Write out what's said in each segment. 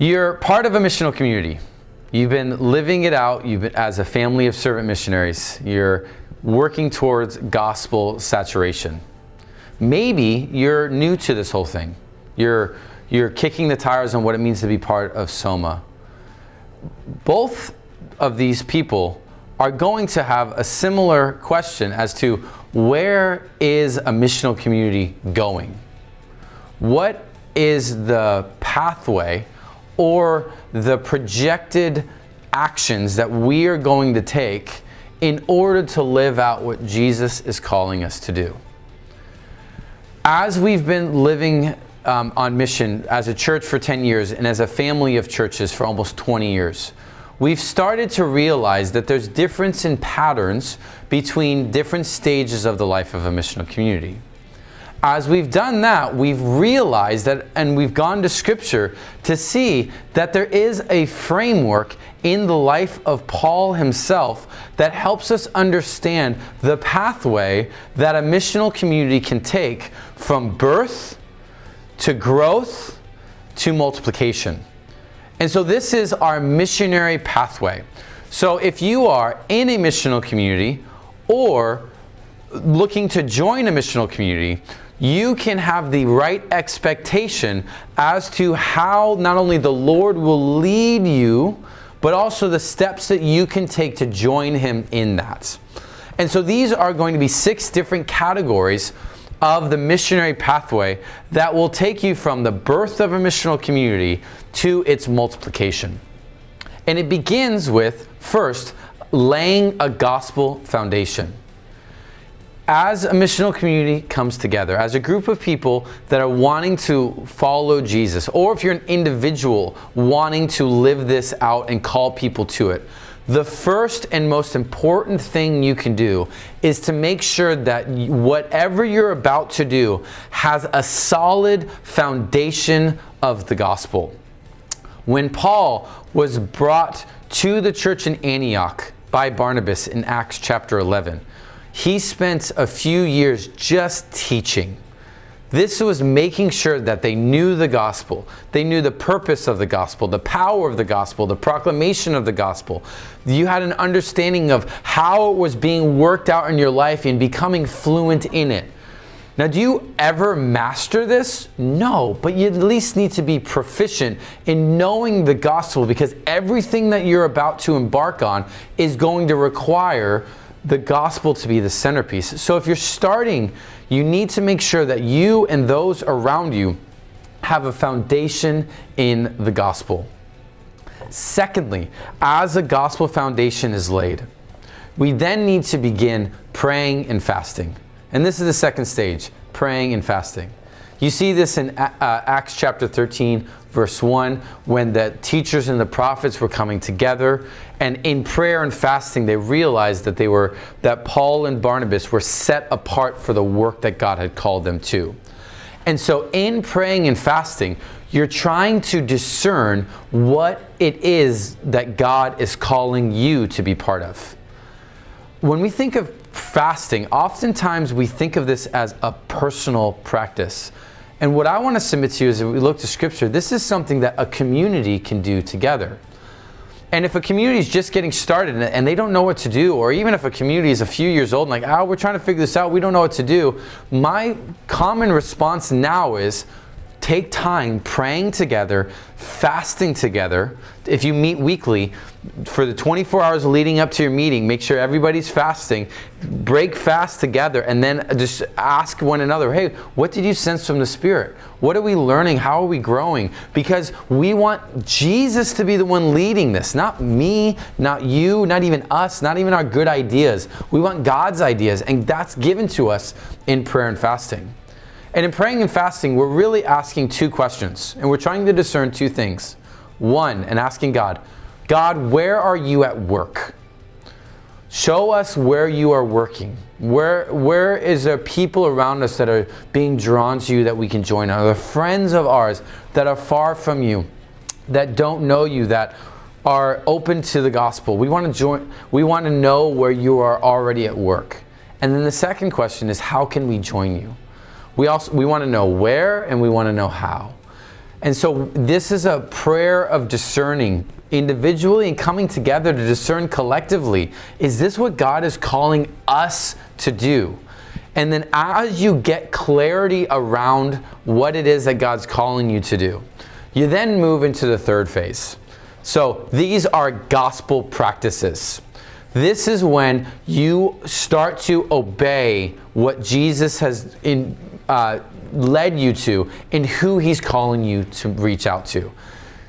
You're part of a missional community. You've been living it out. You've been, as a family of servant missionaries, you're working towards gospel saturation. Maybe you're new to this whole thing. You're kicking the tires on what it means to be part of Soma. Both of these people are going to have a similar question as to where is a missional community going? What is the pathway or the projected actions that we are going to take in order to live out what Jesus is calling us to do? As we've been living on mission as a church for 10 years and as a family of churches for almost 20 years, we've started to realize that there's difference in patterns between different stages of the life of a missional community. As we've done that, we've realized that, and we've gone to Scripture to see that there is a framework in the life of Paul himself that helps us understand the pathway that a missional community can take from birth to growth to multiplication. And so this is our missionary pathway. So if you are in a missional community or looking to join a missional community, you can have the right expectation as to how not only the Lord will lead you, but also the steps that you can take to join Him in that. And so these are going to be 6 different categories of the missionary pathway that will take you from the birth of a missional community to its multiplication. And it begins with, first, laying a gospel foundation. As a missional community comes together, as a group of people that are wanting to follow Jesus, or if you're an individual wanting to live this out and call people to it, the first and most important thing you can do is to make sure that whatever you're about to do has a solid foundation of the gospel. When Paul was brought to the church in Antioch by Barnabas in Acts chapter 11, he spent a few years just teaching. This was making sure that they knew the gospel. They knew the purpose of the gospel, the power of the gospel, the proclamation of the gospel. You had an understanding of how it was being worked out in your life and becoming fluent in it. Now, do you ever master this? No, but you at least need to be proficient in knowing the gospel, because everything that you're about to embark on is going to require the gospel to be the centerpiece. So if you're starting, you need to make sure that you and those around you have a foundation in the gospel. Secondly, as a gospel foundation is laid, we then need to begin praying and fasting. And this is the second stage, praying and fasting. You see this in Acts chapter 13, verse 1, when the teachers and the prophets were coming together, and in prayer and fasting they realized that Paul and Barnabas were set apart for the work that God had called them to. And so in praying and fasting, you're trying to discern what it is that God is calling you to be part of. When we think of fasting, oftentimes we think of this as a personal practice. And what I want to submit to you is, if we look to Scripture, this is something that a community can do together. And if a community is just getting started and they don't know what to do, or even if a community is a few years old and like, we're trying to figure this out, we don't know what to do, my common response now is take time praying together, fasting together. If you meet weekly, for the 24 hours leading up to your meeting, make sure everybody's fasting, break fast together, and then just ask one another, hey, what did you sense from the Spirit? What are we learning? How are we growing? Because we want Jesus to be the one leading this, not me, not you, not even us, not even our good ideas. We want God's ideas, and that's given to us in prayer and fasting. And in praying and fasting, we're really asking 2 questions, and we're trying to discern 2 things. One, and asking God, where are you at work? Show us where you are working. Where is there people around us that are being drawn to you that we can join? Are there friends of ours that are far from you, that don't know you, that are open to the gospel? We want to join. We want to know where you are already at work. And then the second question is, how can we join you? We want to know where, and we want to know how. And so this is a prayer of discerning individually and coming together to discern collectively. Is this what God is calling us to do? And then as you get clarity around what it is that God's calling you to do, you then move into the third phase. So these are gospel practices. This is when you start to obey what Jesus has led you to and who he's calling you to reach out to.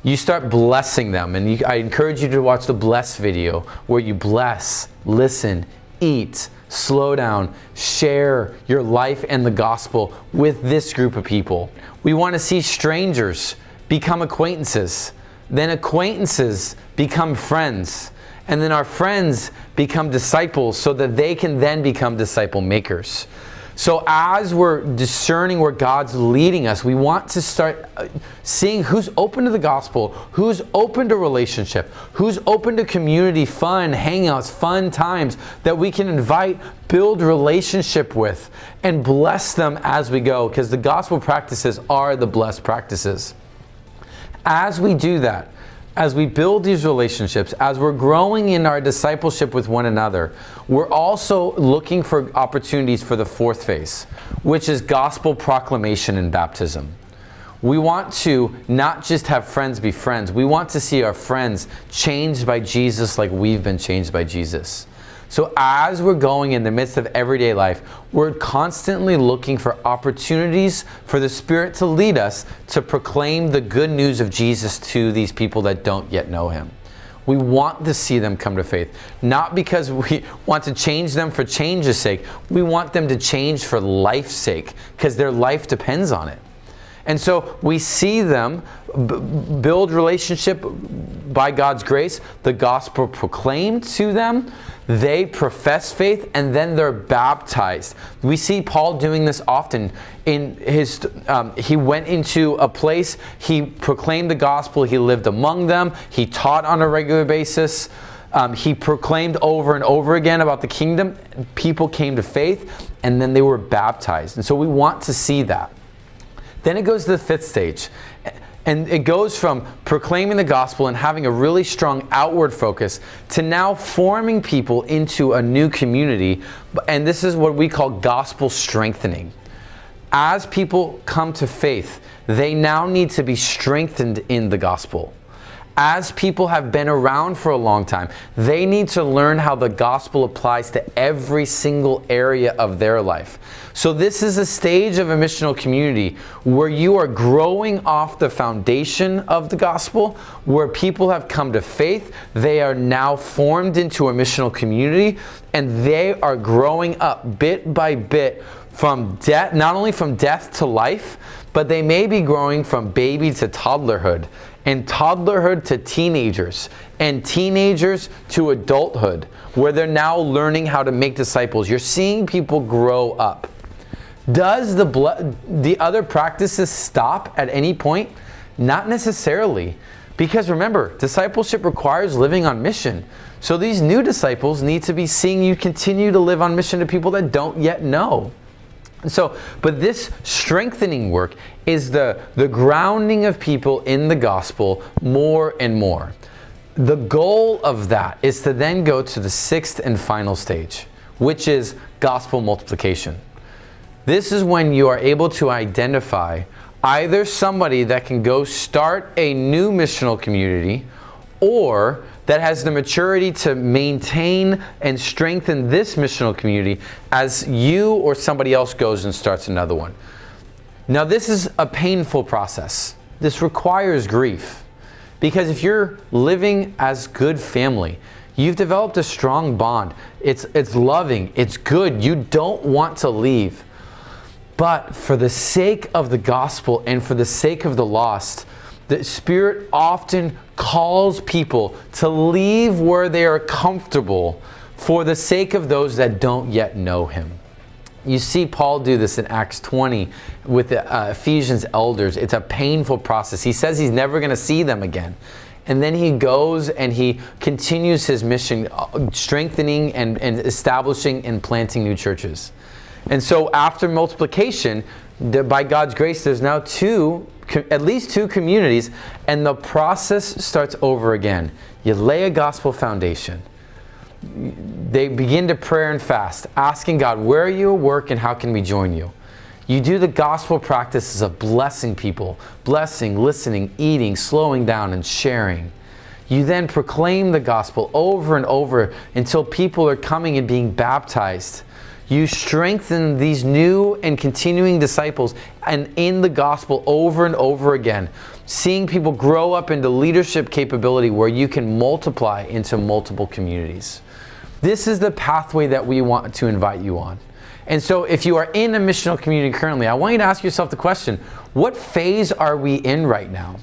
You start blessing them, and I encourage you to watch the bless video where you bless, listen, eat, slow down, share your life and the gospel with this group of people. We want to see strangers become acquaintances, then acquaintances become friends, and then our friends become disciples so that they can then become disciple makers. So as we're discerning where God's leading us, we want to start seeing who's open to the gospel, who's open to relationship, who's open to community, fun, hangouts, fun times that we can invite, build relationship with, and bless them as we go, because the gospel practices are the blessed practices. As we do that, as we build these relationships, as we're growing in our discipleship with one another, we're also looking for opportunities for the fourth phase, which is gospel proclamation and baptism. We want to not just have friends be friends. We want to see our friends changed by Jesus like we've been changed by Jesus. So as we're going in the midst of everyday life, we're constantly looking for opportunities for the Spirit to lead us to proclaim the good news of Jesus to these people that don't yet know him. We want to see them come to faith, not because we want to change them for change's sake. We want them to change for life's sake, because their life depends on it. And so we see them build relationship by God's grace, the gospel proclaimed to them, they profess faith, and then they're baptized. We see Paul doing this often. In his, he went into a place, he proclaimed the gospel, he lived among them, he taught on a regular basis, he proclaimed over and over again about the kingdom. People came to faith, and then they were baptized. And so we want to see that. Then it goes to the fifth stage. And it goes from proclaiming the gospel and having a really strong outward focus to now forming people into a new community. And this is what we call gospel strengthening. As people come to faith, they now need to be strengthened in the gospel. As people have been around for a long time, they need to learn how the gospel applies to every single area of their life. So this is a stage of a missional community where you are growing off the foundation of the gospel, where people have come to faith, they are now formed into a missional community, and they are growing up bit by bit from death, not only from death to life, but they may be growing from baby to toddlerhood, and toddlerhood to teenagers, and teenagers to adulthood, where they're now learning how to make disciples. You're seeing people grow up. Does the other practices stop at any point? Not necessarily. Because remember, discipleship requires living on mission. So these new disciples need to be seeing you continue to live on mission to people that don't yet know. So, but this strengthening work is the grounding of people in the gospel more and more. The goal of that is to then go to the sixth and final stage, which is gospel multiplication. This is when you are able to identify either somebody that can go start a new missional community, or that has the maturity to maintain and strengthen this missional community as you or somebody else goes and starts another one. Now, this is a painful process. This requires grief, because if you're living as good family, you've developed a strong bond. It's loving, it's good. You don't want to leave. But for the sake of the gospel and for the sake of the lost, the Spirit often calls people to leave where they are comfortable for the sake of those that don't yet know him. You see Paul do this in Acts 20 with the Ephesians elders. It's a painful process. He says he's never going to see them again. And then he goes and he continues his mission, strengthening and establishing and planting new churches. And so after multiplication, by God's grace, there's now 2 at least 2 communities, and the process starts over again. You lay a gospel foundation. They begin to pray and fast, asking God, where are you at work and how can we join you? You do the gospel practices of blessing people, blessing, listening, eating, slowing down, and sharing. You then proclaim the gospel over and over until people are coming and being baptized. You strengthen these new and continuing disciples and in the gospel over and over again, seeing people grow up into leadership capability where you can multiply into multiple communities. This is the pathway that we want to invite you on. And so if you are in a missional community currently, I want you to ask yourself the question, what phase are we in right now?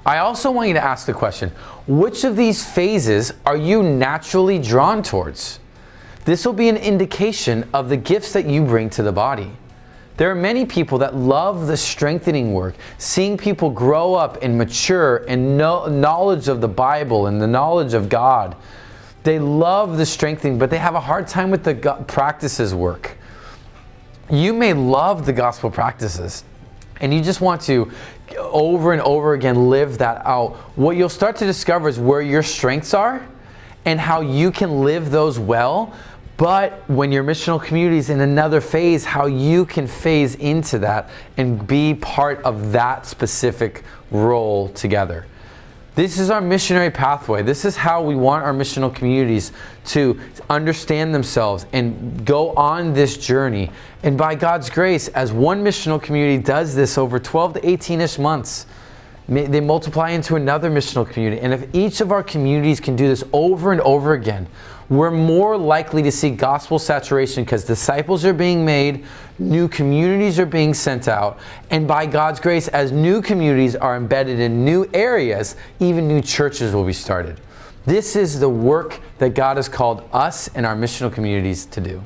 I also want you to ask the question, which of these phases are you naturally drawn towards? This will be an indication of the gifts that you bring to the body. There are many people that love the strengthening work, seeing people grow up and mature in knowledge of the Bible and the knowledge of God. They love the strengthening, but they have a hard time with the practices work. You may love the gospel practices, and you just want to over and over again live that out. What you'll start to discover is where your strengths are and how you can live those well. But when your missional community is in another phase, how you can phase into that and be part of that specific role together. This is our missionary pathway. This is how we want our missional communities to understand themselves and go on this journey. And by God's grace, as one missional community does this over 12 to 18-ish months, they multiply into another missional community. And if each of our communities can do this over and over again, we're more likely to see gospel saturation because disciples are being made, new communities are being sent out, and by God's grace, as new communities are embedded in new areas, even new churches will be started. This is the work that God has called us and our missional communities to do.